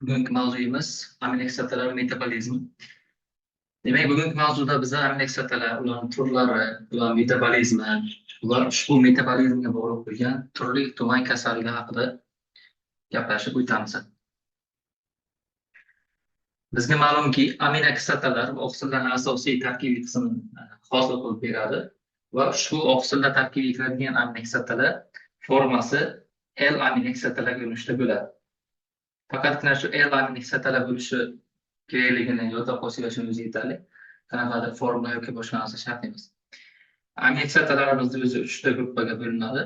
Bugungi mavzuyimiz aminokislotalar metabolizmi. Demak, bugungi mavzuda biz aminokislotalar, ularning turlari, ular metabolizmi va ushbu metabolizmga bog'liq bo'lgan turli-tuman kasalliklar haqida gaplashib o'tamiz. Bizga ma'lumki, aminokislotalar oqsillarning asosiy tarkibiy qismini hosil qilib beradi va ushbu oqsillar tarkibiga kiradigan aminokislotalar formasi L aminokislotalar ko'rinishida bo'ladi. Faqatgina shu L aminokislotalar bo'lishi kerakligini yodda qolsangiz o'zi yetarli. Qanaqadir formula yoki boshqa narsa shart emas. Aminokislotalarimiz o'zi 3 ta gruppaga bo'linadi.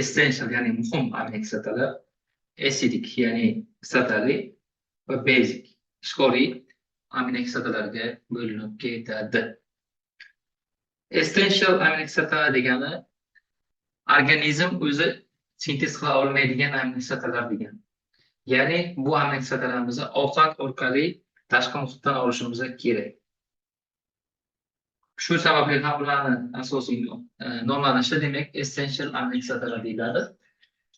Essential ya'ni muhim aminokislotalar, acidic ya'ni kislotali va basic ishqoriy aminokislotalarga bo'linib ketadi. Essential aminokislotalar degani organizm o'zi sintez qila olmaydigan aminokislotalar degani. Ya'ni bu aminokislotalarimizni ovqat orqali tashqi muhitdan olishimiz kerak. Shu sababli ham ularni asosiy nomlanishi demak essential aminokislotalar deyiladi.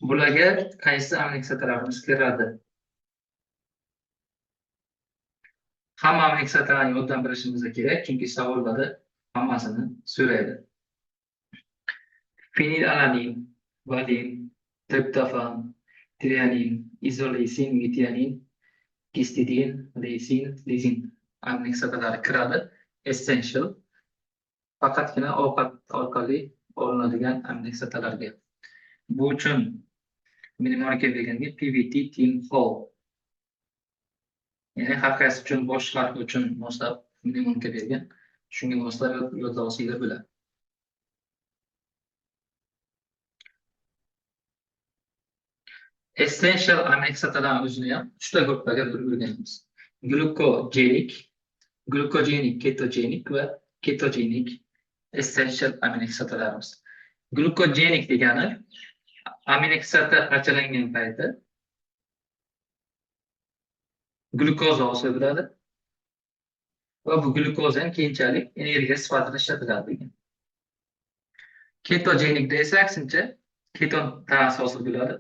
Bularga qaysi aminokislotalarimiz kiradi? Hamma aminokislotalarni yoddan bilishimiz kerak, chunki savollarda hammasini so'raydi. Fenilalanin, valin, triptofan, trianin, izoleysin, metianin, histidin, leysin, lizin aminokislotalari kiradi. Essential faqatgina ovqat orqali olinadigan aminokislotalarga. Bu uchun minimalga berganda PVT, tin, hol. Ya'ni har qaysi uchun bosh harfi uchun moslab minimalga bergan. Shunga moslab yodlab olsanglar bo'ladi. Essential aminokislotalarning o'zini ham 3 ta gruppaga bo'lib o'rganamiz. Glukogenik, ketogenik va ketogenik essential aminokislotalarimiz. Glukogenik degani aminokislota parchalangan payti glukoza hosil bo'ladi va bu glukozani keyinchalik energiya sifatida ishlatiladi degan. Ketogenikda esa aksincha keton tanasi hosil bo'ladi.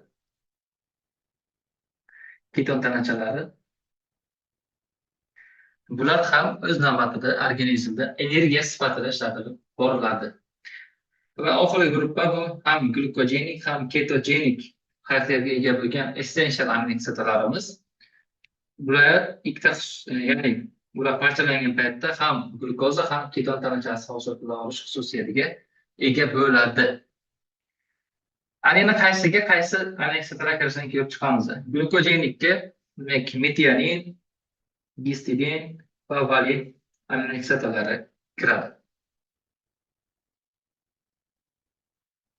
Keton tanachalari. Bular ham o'z navbatida organizmda energiya sifatida ishlatilib boriladi. Va oxirgi gruppa bu ham glukogenik ham ketogenik xarakterga ega bo'lgan essential aminokislotalarimiz. Bular ikkita ya'ni bular parchalangan paytda ham glukoza ham keton tanachasi hosil qila olish xususiyatiga ega bo'ladi. Ana qaysi aminokislotalar kirishini ko'rib chiqamiz. Glukogenikka demak metianin, histidin va valin aminokislotalari kiradi.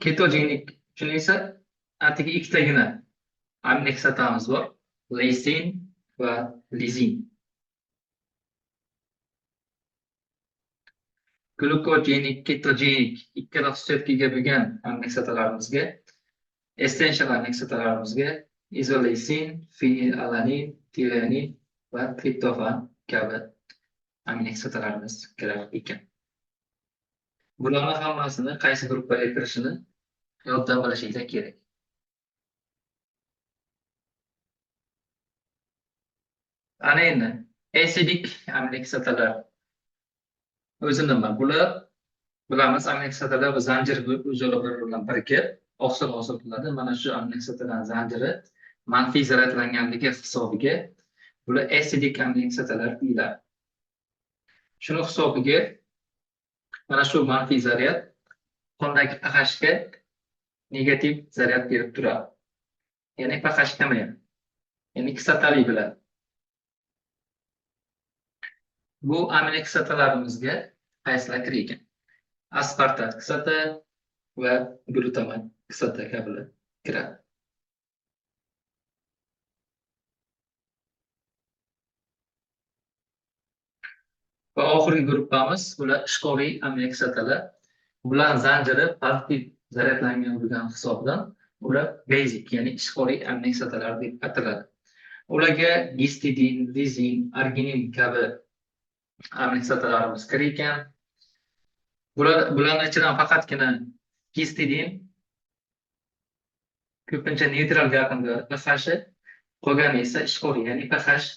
Ketogenik uchun esa atigi ikkitagina aminokislotamiz bor. Leysin va lizin. Glukogenik, ketogenik ikkala xususiyatga ega bo'lgan aminokislotalarimizga essential aminokislotalarımızga izoleysin, fenilalanin, trianin va triptofan kabi aminokislotalarimiz kirar ekan. Bularning hammasini qaysi gruppaga kirishini yoddan bilishinglar kerak. Ana endi acidic aminokislotalar o'zi nima? Bular bilamiz aminokislotalar va zanjir o'zaro bir-biridan birikib oqsil hosil qiladi. Mana shu aminokislotalar zanjiri manfiy zaryadlanganligi hisobiga bular acidic aminokislotalar deyiladi. Shuni hisobiga mana shu manfiy zaryad qondagi pHga negativ zaryad berib turadi. Ya'ni pH kamayadi. Ya'ni kislotali bo'ladi. Bu aminokislotalarimizga qaysilar kirgan? Aspartat kislota va glutamat kislota kabilar kiradi. Va oxirgi gruppamiz bular ishqoriy aminokislotalar. Bular zanjiri pozitiv zaryadlangan bo'lgan hisobidan ular basic ya'ni ishqoriy aminokislotalar deb ataladi. Ularga histidin, lizin, arginin kabi aminokislotalarimiz kirgan. Bularning ichidan faqatgina histidin ko'pincha neytral yaqin bo'ladi. pH'i Qolgani esa ishqori, ya'ni pH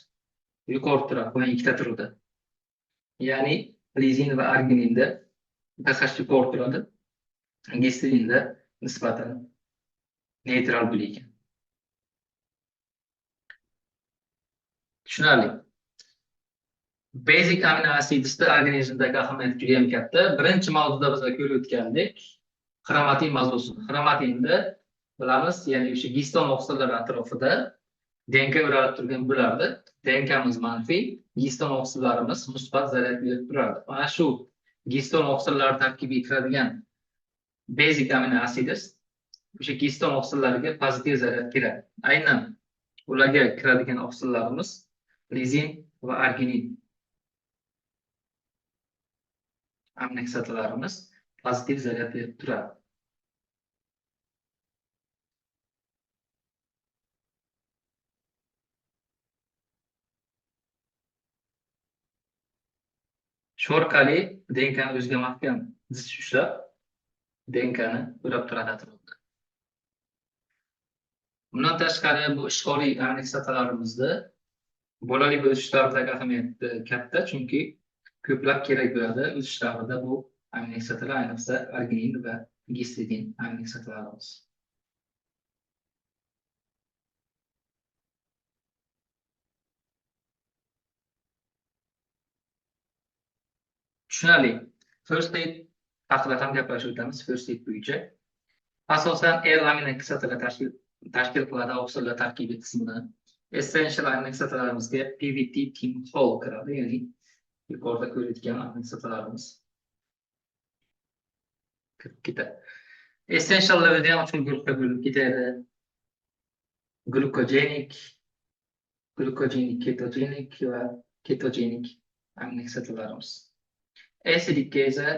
yuqori turadi, qolgan ikkita turida. Ya'ni lizin va argininda pH yuqori turadi, gistidinda nisbatan neytral bo'lgan. Tushunarli. Basic amino acidda organizmdagi ahamiyati juda ham katta. Birinchi mavzuda biz ko'rib o'tgandik, xromatin mavzusini. Xromatinda bilamiz, ya'ni o'sha giston oqsillar atrofida DNK o'ralib turgan bo'lardi. DNKmiz manfiy, giston oqsillarimiz musbat zaryad berib turardi. Mana shu giston oqsillar tarkibiga kiradigan basic amino acids o'sha giston oqsillariga pozitiv zaryad beradi. Aynan ularga kiradigan oqsillarimiz lizin va arginin aminokislotalarimiz pozitiv zaryad berib turadi. Shu orqali DNKni o'ziga mahkam zich ushlab, DNKni o'rab turadi atrofida. Bundan tashqari bu ishqoriy aminokislotalarimizni bolali o'sish davridagi ahamiyati katta, chunki ko'plab kerak bo'ladi o'sish davrida bu aminokislotalar, ayniqsa arginin va gistidin aminokislotalarimiz. Tushunarli. First aid haqida ham gaplashib o'tamiz. First aid bo'yicha asosan L aminokislotalar tashkil qiladi oqsillar tarkibi qismini. Essential aminokislotalarımızga PVT, Timhol kiradi, ya'ni yuqorida ko'rayotgan aminokislotalarimiz kirib ketadi. Essentiallarda ham 3 guruhga bo'linib ketadi. Glukogenik, ketogenik va ketogenik aminokislotalarimiz. Acidikka esa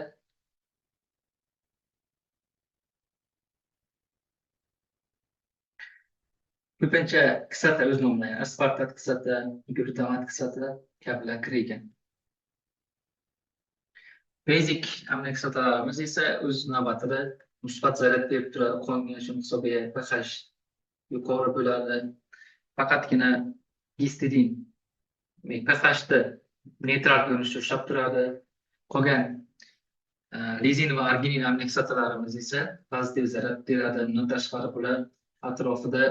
ko'pincha kislota o'z nomidan, aspartat kislota, glutamat kislota kabilar kirgan. Basic aminokislotalarimiz esa o'z navbatida musbat zaryad berib turadi, qonga shu hisobiga pH yuqori bo'ladi. Faqatgina gistidin pHda neytral ko'rinishda ushlab turadi. Qolgan lizin va arginin aminokislotalarimiz esa pozitiv zaryad beradi. Bundan tashqari bular atrofida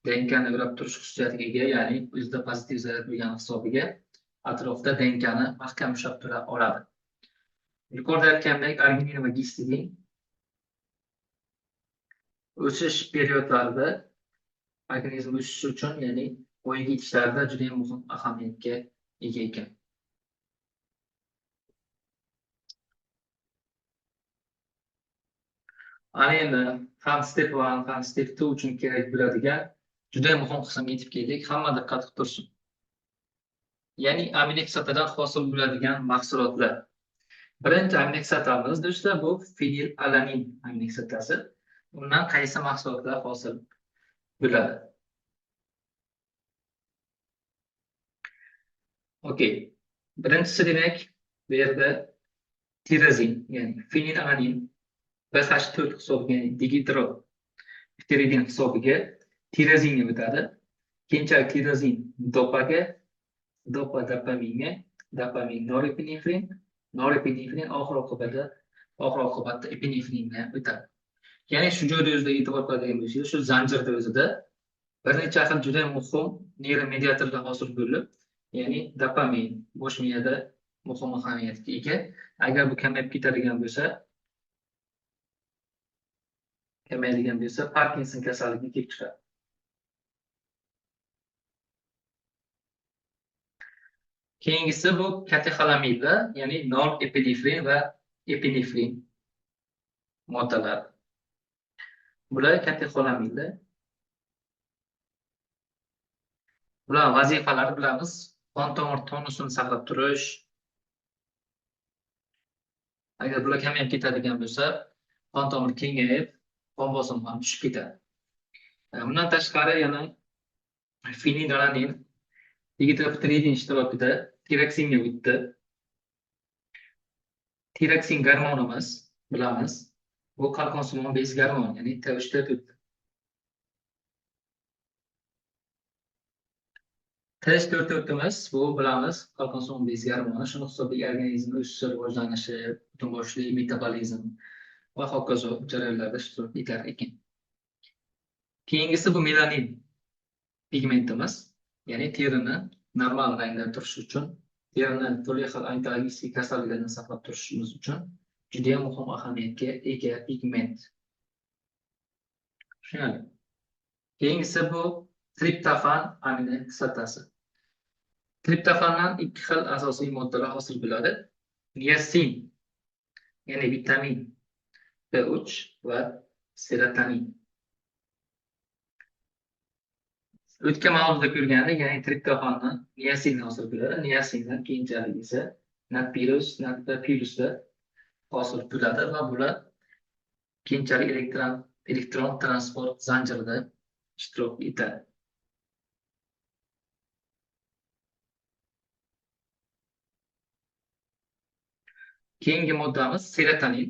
DNKni o'rab turish xususiyatiga ega, ya'ni o'zida pozitiv zaryad bo'lgan hisobiga atrofda DNKni mahkam ushlab tura oladi. Yuqorida aytgandek, arginin va gistidin o'sish periodlarida organizm o'sishi uchun, ya'ni voyaga yetishlarida juda ham muhim ahamiyatga ega ekan. Ana endi ham step 1, ham step 2 uchun kerak bo'ladigan juda muhim qismga yetib keldik. Hamma diqqat qilib tursin. Ya'ni aminokislotadan hosil bo'ladigan mahsulotlar. Birinchi aminokislotamiz do'stlar bu fenilalanin aminokislotasi. Undan qaysi mahsulotlar hosil bo'ladi? Okey. Birinchisi demak, bu yerda tirazin, ya'ni fenilalanin pH 4 hisobiga, ya'ni dihidropiridin hisobiga tirazinga o'tadi. Keyinchalik tirazin dopaga, dopa dopaminga, dopamin norepinefrin, norepinefrin oxir oqibatda epinefringa o'tadi. Ya'ni shu joyda o'zida e'tibor qiladigan bo'lsangiz, shu zanjirda o'zida bir necha xil juda muhim neyromediatorlar hosil bo'lib, ya'ni dopamin bosh miyada muhim ahamiyatga ega. Agar bu kamayib ketadigan bo'lsa, Parkinson kasalligiga kelib chiqadi. Keyingisi bu katexolamidlar, ya'ni norepinefrin va epinefrin moddalar. Bular katexolamidlar. Bular vazifalari bilamiz. Qon tomir tonusini saqlab turish. Agar bular kamayib ketadigan bo'lsa, qon tomir kengayib, qon bosimi ham tushib ketadi. Bundan tashqari yana fenilalanin dihidropiridin ishtirokida tiraksinga o'tdi. Tiraksin gormonimiz bilamiz. Bu qalqonsimon bez gormon, ya'ni T3'da o'tdi. H4 bu bilamiz Parkinson bezgi gormoni. Shuni hisobiga organizm o'sishi, rivojlanishi, butun boshli metabolizm va hokazo jarayonlarda ishtirok etar ekan. Keyingisi bu melanin pigmentimiz, ya'ni terini normal rangda turishi uchun, terini turli xil onkologik kasalliklardan saqlab turishimiz uchun juda ham muhim ahamiyatga ega pigment. Tushunarli. Keyingisi bu triptofan amino kislotasi. Triptofandan ikki xil asosiy moddalar hosil bo'ladi. Niasin, ya'ni vitamin B3 va serotonin. O'tgan mavzuda ko'rgandek, ya'ni triptofandan niasin hosil bo'ladi. Niasindan keyinchalik esa napirusda hosil bo'ladi va bular keyinchalik elektron transport zanjirida ishtirok etadi. Keyingi moddamiz serotonin.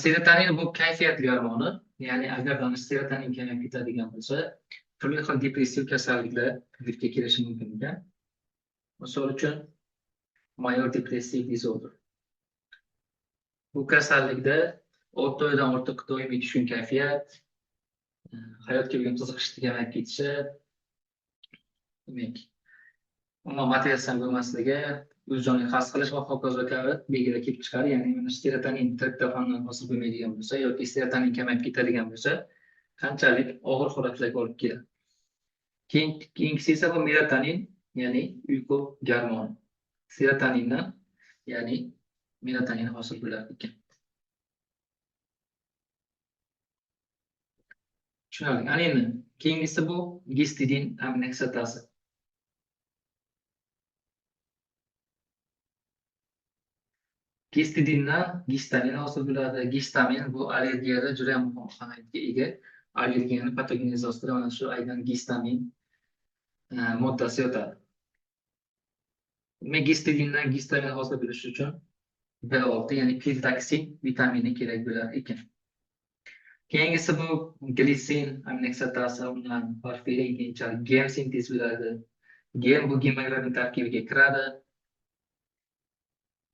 Serotonin bu kayfiyat gormoni, ya'ni agar serotonin kamayib ketadigan bo'lsa, turli xil depressiv kasalliklar vujudga kelishi mumkin ekan. Misol uchun, major depressive disorder. Bu kasallikda 6 oydan ortiq doimiy tushkun kayfiyat, hayotga bo'lgan qiziqish kamayib ketishi, demak, umuman motivatsiya bo'lmasligi, o'z joniga qasd qilish va hokazo kabi belgilar kelib chiqadi. Ya'ni mana serotonin triptofandan hosil bo'lmaydigan bo'lsa yoki serotonin kamayib ketadigan bo'lsa, qanchalik og'ir holatlarga olib keladi. Keyingisi esa bu melatonin, ya'ni uyqu gormoni. Serotonindan, ya'ni melatonin hosil bo'lar ekan. Tushunarli. Ana endi keyingisi bu gistidin amino kislotasi. Gistidindan gistamin hosil bo'ladi. Gistamin bu allergiyada juda ham muhim ahamiyatga ega. Allergiyani patogenizatsiyasida mana shu aynan gistamin moddasi yotadi. Gistidindan gistamin hosil bo'lishi uchun B6, ya'ni piridoksin vitamini kerak bo'lar ekan. Keyingisi bu glisin amino kislotasi, undan porfirin keyinchalik gem sintez bo'ladi. Gem bu gemoglobin tarkibiga kiradi.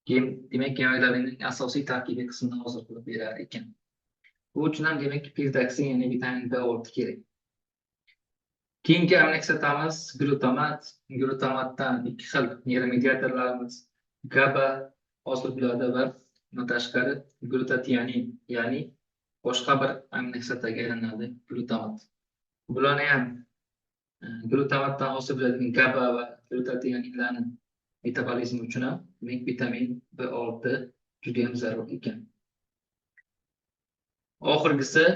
Demak, gemoglobinning asosiy tarkibiy qismini hozir qilib berar ekan. Bu uchun ham demak piridoksin, ya'ni vitamin B6 kerak. Keyingi amino kislotamiz glutamat. Glutamatdan ikki xil neuromediatorlarimiz GABA hosil bo'ladi va bundan tashqari glutatianin, ya'ni boshqa bir amino kislotaga aylanadi glutamat. Bularni ham glutamatdan hosil bo'ladigan GABA va glutatianinlarni metabolizm uchun ham demak vitamin B6 juda ham zarur ekan. Oxirgisi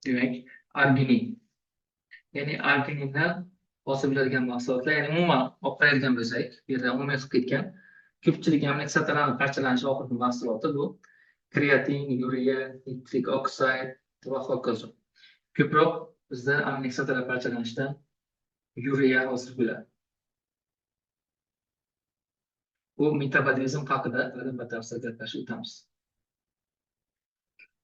demak arginin. Ya'ni arginindan hosil bo'ladigan mahsulotlar, ya'ni umuman olib qaraydigan bo'lsak, bu yerda umumiy qilib ketgan ko'pchilik amino kislotalarning parchalanishi oxirgi mahsuloti bu kreatin, yuriya, nitrik oksid va hokazo. Ko'proq bizda amino kislotalar parchalanishidan yuriya hosil bo'ladi. Bu metabolizm haqida batafsil gaplashib o'tamiz.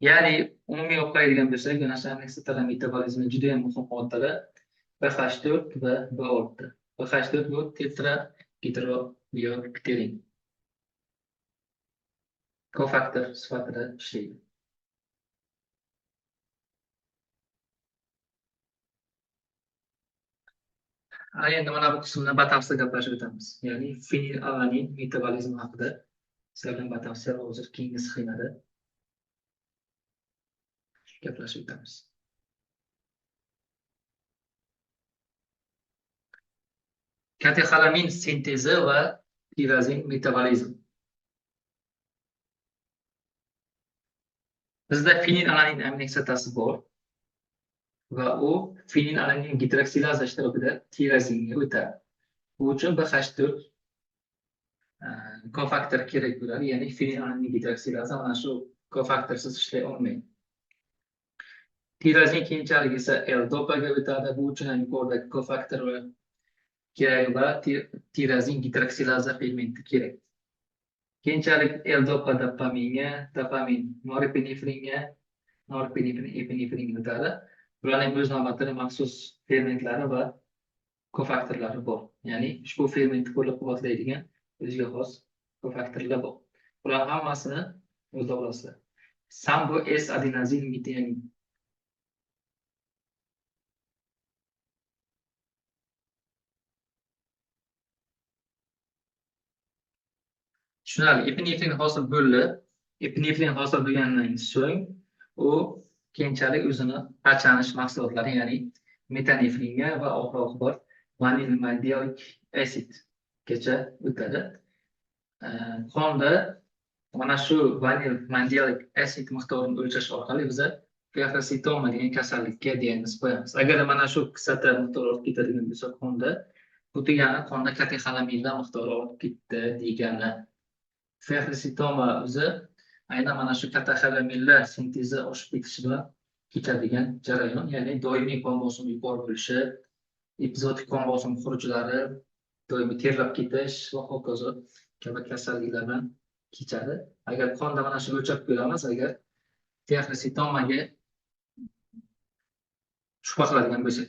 Ya'ni umumiy olib qaraydigan bo'lsak, mana shu amino kislotalar metabolizmi juda ham muhim moddalar BH4 va B6. BH4 bu tetrahidrobiopterin. Kofaktor sifatida ishlaydi. Endi mana bu qismda batafsil gaplashib o'tamiz. Ya'ni fenilalanin metabolizmi haqida sizlar bilan batafsil hozir keyingi sxemada gaplashib o'tamiz. Katexolamin sintezi va tirazin metabolizm. Bizda fenilalanin amino kislotasi bor va u fenilalanin gidroksilaza ishtirokida tirazinga o'tadi. Bu uchun BH4 kofaktor kerak bo'ladi, ya'ni fenilalanin gidroksilaza mana shu kofaktorsiz ishlay olmaydi. Tirazin keyinchalik esa L-dopaga o'tadi. Bu uchun ham yuqoridagi kofaktor kerak va tirazin gidroksilaza pigmenti kerak. Keyinchalik L-dopa dopaminga, dopamin norepinefringa, norepinefrin epinefringa o'tadi. Ularning o'z navbatida maxsus fermentlari va kofaktorlari bor. Ya'ni ushbu fermentni qo'llab-quvvatlaydigan o'ziga xos kofaktorlar bor. Bular hammasini o'zida olasizlar. Sambo S-adenozin metionin. Tushunarli. Epinefrin hosil bo'ldi. Epinefrin hosil bo'lgandan so'ng u keyinchalik o'zini parchalanish mahsulotlari, ya'ni metanefringa va oxir-oqibat vanil mandiolik asidgacha o'tadi. Qonda mana shu vanil mandiolik asid miqdorini o'lchash orqali biza feoxrositoma degan kasallikka diagnoz qo'yamiz. Agar mana shu kislota miqdori ortib ketadigan bo'lsa qonda, bu degani qonda katexolamidlar miqdori ortib ketdi degani. Feoxrositoma o'zi aynan mana shu katexolamidlar sintezi oshib ketishi bilan kechadigan jarayon, ya'ni doimiy qon bosimi yuqori bo'lishi, epizodik qon bosim xurujlari, doimiy terlab ketish va hokazo kabi kasalliklar bilan kechadi. Agar qonda mana shu o'lchab ko'ramiz, agar feoxrositomaga shubha qiladigan bo'lsak,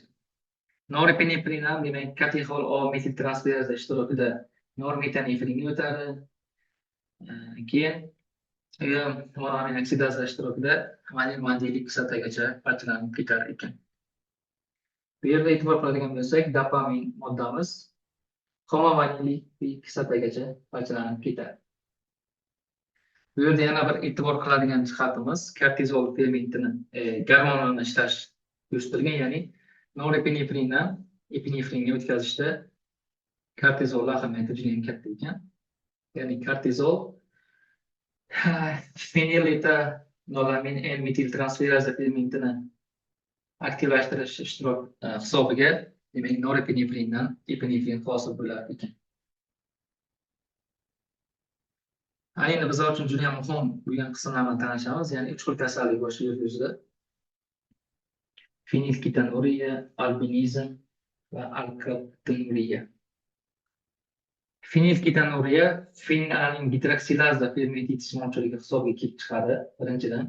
norepinefrin ham demak katexol O metil transferaz ishtirokida normetanefringa o'tadi. Keyin monoamin oksidaz ishtirokida vanil mandiolik kislotagacha parchalanib ketar ekan. Bu yerda e'tibor qiladigan bo'lsak, dopamin moddamiz homovanillik kislotagacha parchalanib ketadi. Bu yerda yana bir e'tibor qiladigan jihatimiz kortizol fermentini, gormonlarni ishlash o'stirilgan, ya'ni norepinefrindan epinefringa o'tkazishda kortizol ahamiyati juda ham katta ekan. Ya'ni kortizol feniletanolamin N-metil transferaza fermentini aktivlashtirish ishtirok hisobiga, demak norepinefrindan epinefrin hosil bo'lar ekan. Ayni bizlar uchun juda ham muhim bo'lgan qismlar bilan tanishamiz, ya'ni 3 xil kasallik bor shu yer yuzida. Fenilketonuriya, albinizm va alkaptonuriya. Fenilketonuriya fenilalanin gidroksilaza fermenti yetishmovchiligi hisobiga kelib chiqadi, birinchidan.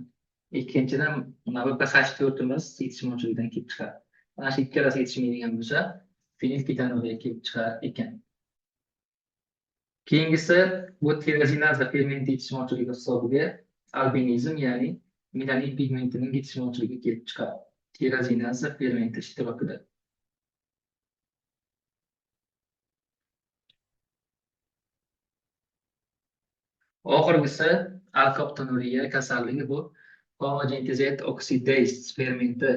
Ikkinchidan, mana bu pH4imiz yetishmovchiligidan kelib chiqadi. Mana shu ikkalasi yetishmaydigan bo'lsa, fenilketonuriya kelib chiqar ekan. Keyingisi bu tirozinaza fermenti yetishmovchiligi hisobiga albinizm, ya'ni melanin pigmentining yetishmovchiligi kelib chiqadi. Tirozinaza fermenti ishtirokida. Oxirgisi alkaptonuriya kasalligi, bu homogenizat oksidase fermenti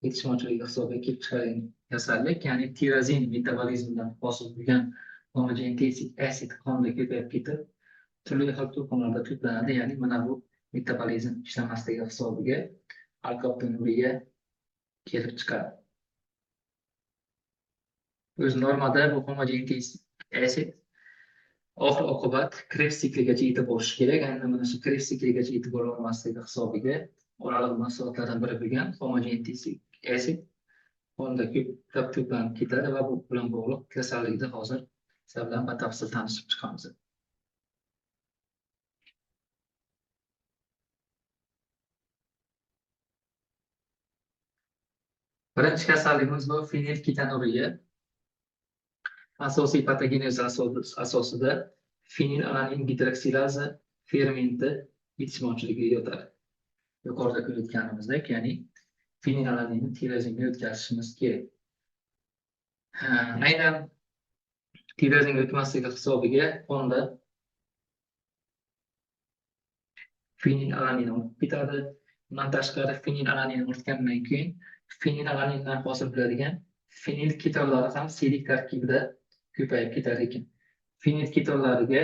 yetishmovchiligi hisobiga kelib chiqadigan kasallik, ya'ni tirozin metabolizmidan hosil bo'lgan homogenizat asid qonda ko'payib ketib, turli xil to'lqinlarda to'planadi, ya'ni mana bu metabolizm ishlamasligi hisobiga alkaptonuriya kelib chiqadi. O'z normada bu homogenizat asid oxir-oqibat Krebs sikligacha yetib borishi kerak. Aynan mana shu Krebs sikligacha yetib bora olmasligi hisobiga oraliq mahsulotlardan biri bo'lgan homogenizat asid qonda ko'plab to'planib ketadi va bu bilan bog'liq kasallikda hozir sizlar bilan batafsil tanishib chiqamiz. Birinchi kasalligimiz bu fenilketonuriya. Asosiy patogenez asosida fenilalanin gidroksilaza fermenti yetishmovchiligiga yotadi. Yuqorida ko'rayotganimizdek, ya'ni fenilalaninni tirozinga o'tkazishimiz kerak. Aynan tirozinga o'tmasligi hisobiga qonda fenilalanin ortib ketadi. Bundan tashqari fenilalanin ortgandan keyin fenilalanindan hosil bo'ladigan fenilketonlari ham siydik tarkibida ko'payib ketar ekan. Fenilketonlariga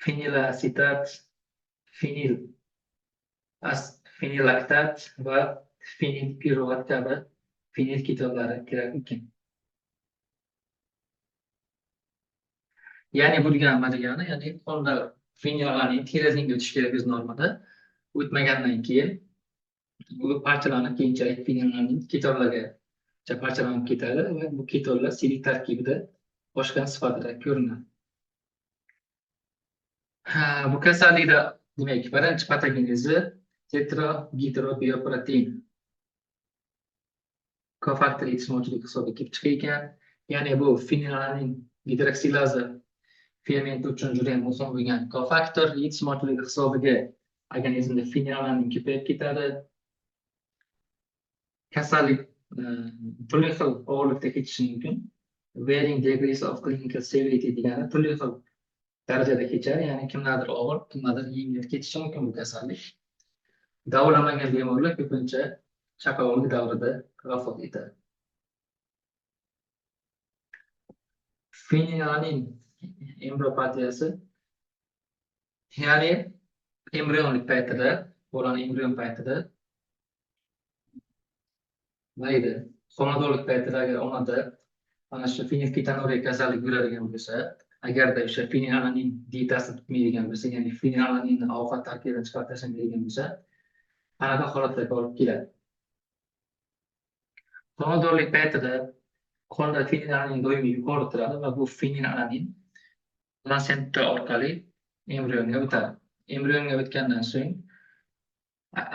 fenilasetat, fenilaktat va fenilpiruvat kabi fenilketonlari kirar ekan. Ya'ni bu nima degani, ya'ni qonda fenilalanin tirozinga o'tishi kerak o'z normada. O'tmagandan keyin bu parchalanib keyinchalik fenilalanin ketonlarga parchalanib ketadi va bu ketonlar siydik tarkibida boshqa sifatida ko'rinadi. Bu kasallikda demak birinchi patogenezi tetragidrobiopiratin kofaktor yetishmovchilik hisobiga kelib chiqar ekan. Ya'ni bu fenilalanin gidroksilaza fermenti uchun juda ham muhim bo'lgan kofaktor yetishmovchiligi hisobiga organizmda fenilalanin ko'payib ketadi. Kasallik turli xil og'irlikda kechishi mumkin. Varying degrees of clinical severity degani turli xil darajada kechadi, ya'ni kimlardir og'ir, kimlardir yengil kechishi mumkin bu kasallik. Davolamagan bemorlar ko'pincha chaqaloqlik davrida vafot etadi. Fenilalanin embriopatiyasi, ya'ni embrionlik paytida, bolani embrion paytida mayli, homiladorlik paytida agar onada mana shu fenilketonuriya kasallik yuradigan bo'lsa, agarda o'sha fenilalanin dietasi tutmaydigan bo'lsa, ya'ni fenilalaninni ovqat tarkibidan chiqarib tashlamaydigan bo'lsa, anaqa holatlarga olib keladi. Homiladorlik paytida qonda fenilalanin doimiy yuqori turadi va bu fenilalanin plasenta orqali embrionga o'tadi. Embrionga o'tgandan so'ng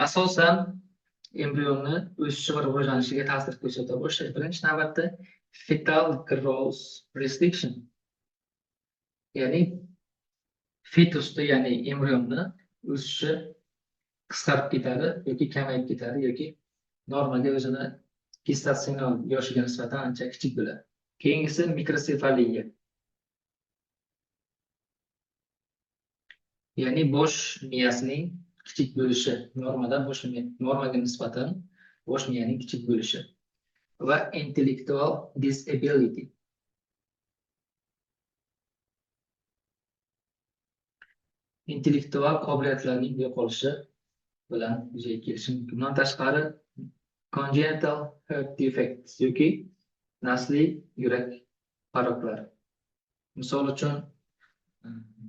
asosan embrionni o'sishi va rivojlanishiga ta'sir ko'rsata boshlaydi. Birinchi navbatda fetal growth restriction, ya'ni fetusda, ya'ni embrionni o'sishi qisqarib ketadi yoki kamayib ketadi yoki normaga o'zini gestatsional yoshiga nisbatan ancha kichik bo'ladi. Keyingisi mikrosefaliya, ya'ni bosh miyasining kichik bo'lishi, normaga nisbatan bosh miyaning kichik bo'lishi va intellectual disability. Intellektual qobiliyatlarning yo'qolishi bilan yuzaga kelishi mumkin. Bundan tashqari congenital heart defects yoki nasliy yurak paroklar. Misol uchun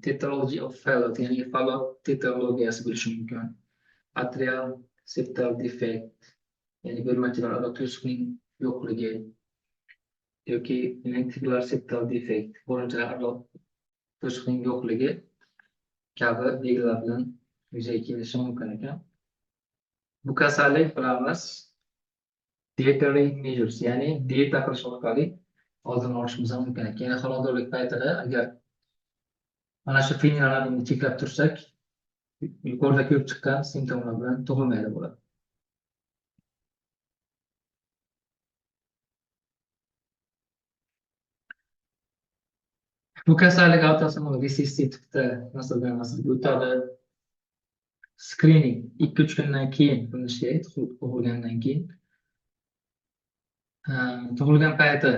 tetralogy of Fallot, ya'ni Fallot tetralogiyasi bo'lishi mumkin. Atrial septal defect, ya'ni bo'lmachilararo to'siqning yo'qligi yoki ventricular septal defect, bo'linchalararo to'siqning yo'qligi kabi belgilar bilan yuzaga kelishi mumkin ekan. Bu kasallik bilamiz dietary measures, ya'ni dieta qilish orqali oldini olishimiz mumkin ekan. Ya'ni homiladorlik paytida agar mana shu fenilalaninni cheklab tursak, yuqorida ko'rib chiqqan simptomlar bilan tug'ilmaydi bo'ladi. Bu kasallik autosomal resessivda nasldan naslga o'tadi. Screening 2-3 kundan keyin qilinishi kerak, tug'ilgandan keyin. Tug'ilgan payti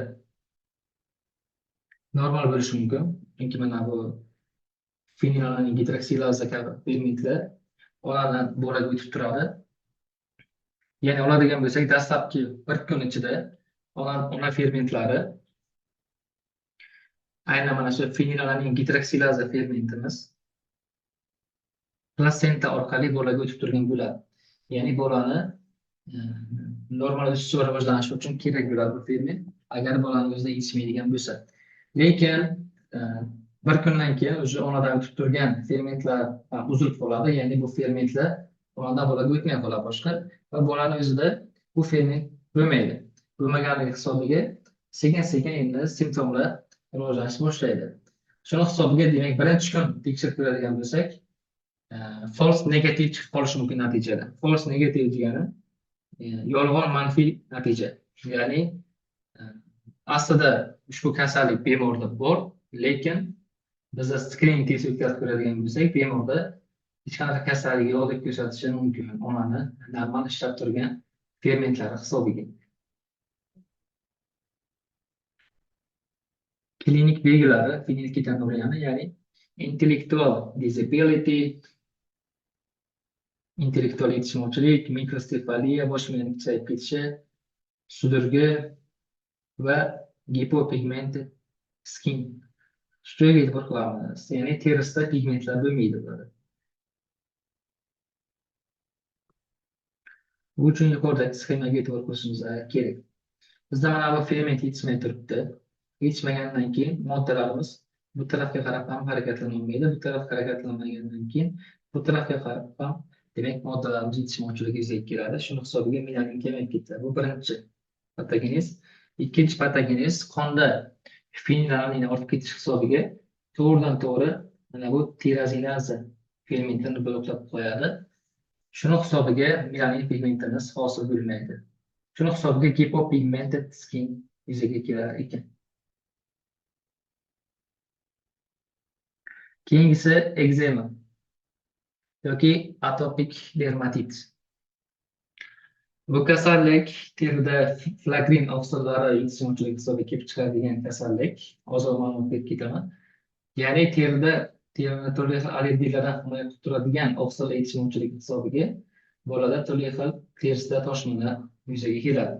normal bo'lishi mumkin. Chunki mana bu fenilalanin gidroksilaza kabi fermentlar onadan bolaga o'tib turadi. Ya'ni oladigan bo'lsak, dastlabki 1 kun ichida ona fermentlari, aynan mana shu fenilalanin gidroksilaza fermentimiz plasenta orqali bolaga o'tib turgan bo'ladi. Ya'ni bolani normal o'sishi va rivojlanishi uchun kerak bo'ladi bu ferment, agar bolani o'zida yetishmaydigan bo'lsa. Lekin 1 kundan keyin o'sha onadan o'tib turgan fermentlar uzilib qoladi, ya'ni bu fermentlar onadan bolaga o'tmay qoladi boshqa va bolani o'zida bu ferment bo'lmaydi. Bo'lmaganligi hisobiga sekin-sekin endi simptomlar rivojlanishni boshlaydi. Shuni hisobiga, demak, birinchi kun tekshirib ko'radigan bo'lsak, false negative chiqib qolishi mumkin natijada. False negative degani yolg'on manfiy natija. Ya'ni aslida ushbu kasallik bemorda bor, lekin biz screening test o'tkazib ko'radigan bo'lsak, bemorda hech qanaqa kasallik yo'q deb ko'rsatishi mumkin, onani normal ishlab turgan fermentlari hisobiga. Klinik belgilari fenilketonuriyani, ya'ni intellectual disability, intellektual yetishmovchilik, mikrosefaliya, bosh miyaning kichayib ketishi, sudirgi va hypopigmented skin. Shunga e'tibor qilamiz, ya'ni terisida pigmentlar bo'lmaydi bularda. Bu uchun yuqoridagi sxemaga e'tibor qilishimiz kerak. Bizda mana bu ferment yetishmay turibdi. Yetishmagandan keyin moddalarimiz bu tarafga qarab ham harakatlanolmaydi, bu tarafga harakatlanmagandan keyin bu tarafga qarab ham demak moddalarimiz yetishmovchiligi yuzaga keladi. Shuni hisobiga melanin kamayib ketadi. Bu birinchi patogenez. Ikkinchi patogenez qonda fenilalanin ortib ketish hisobiga to'g'ridan to'g'ri mana bu tirozinaza fermentini bloklab qo'yadi. Shuni hisobiga melanin pigmentimiz hosil bo'lmaydi. Shuni hisobiga hypopigmented skin yuzaga kelar ekan. Keyingisi ekzema yoki atopik dermatit. Bu kasallik terida flagrin oqsillari yetishmovchiligi hisobiga kelib chiqadigan kasallik. Hozir ma'lumot berib ketaman. Ya'ni terini turli xil allergiyalardan himoya qilib turadigan oqsil yetishmovchiligi hisobiga bolada turli xil terisida toshmalar yuzaga keladi.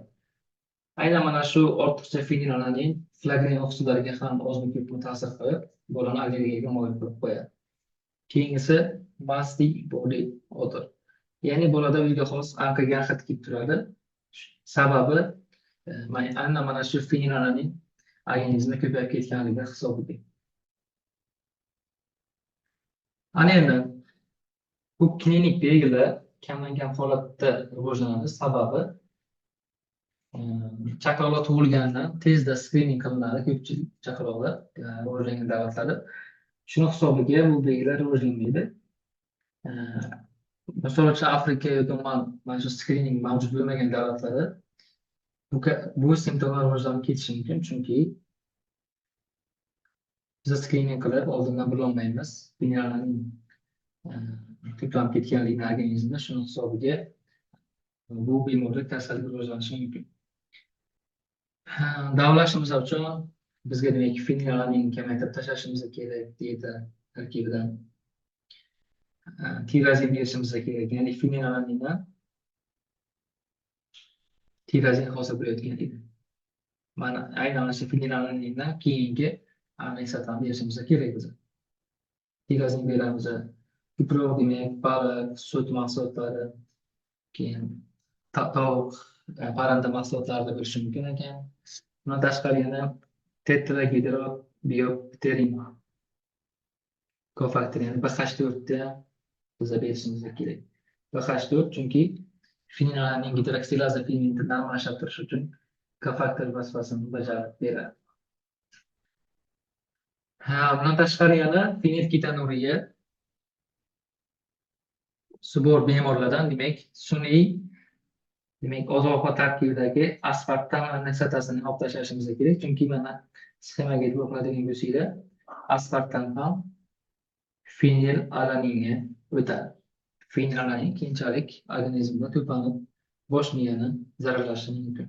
Aynan mana shu ortiqcha fenilalanin flagrin oqsillariga ham ozmi ko'pmi ta'sir qilib, bolani allergiyaga moyil qilib qo'yadi. Keyingisi musty body odor. Ya'ni bolada o'ziga xos anqigan hid kelib turadi. Sababi aynan mana shu fenilalanin organizmda ko'payib ketganligi hisobiga. Ana endi bu klinik belgilar kamdan-kam holatda rivojlanadi. Sababi chaqaloq tug'ilgandan tezda skrining qilinadi ko'pchilik chaqaloqlar rivojlangan davlatlarda. Shuni hisobiga bu belgilar rivojlanmaydi. Misol uchun Afrika yoki mana shu skrining mavjud bo'lmagan davlatlarda bu simptomlar rivojlanib ketishi mumkin, chunki biz skrining qilib oldindan bilolmaymiz. Fenilalanin to'planib ketganligini organizmda, shuni hisobiga bu bemorda kasallik rivojlanishi mumkin. Davolashimiz uchun bizga demak fenilalanin kamaytirib tashlashimiz kerak, dieta tarkibidan tirazin berishimiz kerak. Ya'ni fenilalanindan tirazin hosil bo'layotgan edi. Mana aynan shu fenilalanindan keyingi aminokislotani berishimiz kerak biz. Tirazin beramiz. Ko'proq demak baliq, sut mahsulotlari, keyin tovuq, parranda mahsulotlarida bo'lishi mumkin ekan. Bundan tashqari yana tetrahidrobiopterin kofaktor, ya'ni BH4 da biz berishimiz kerak. BH4 chunki fenilalanin gidroksilaza fermentini almashtirish turish uchun kofaktor vazifasini bajarib beradi. Bundan tashqari yana fenilketonuriya bor bemorlardan demak sun'iy oziq-ovqat tarkibidagi aspartam kislotasini olib tashlashimiz kerak. Chunki mana sxemaga e'tibor qiladigan bo'lsanglar, aspartam ham fenilalaninga o'tadi. Fenilalanin keyinchalik organizmda to'planib bosh miyani zararlashi mumkin.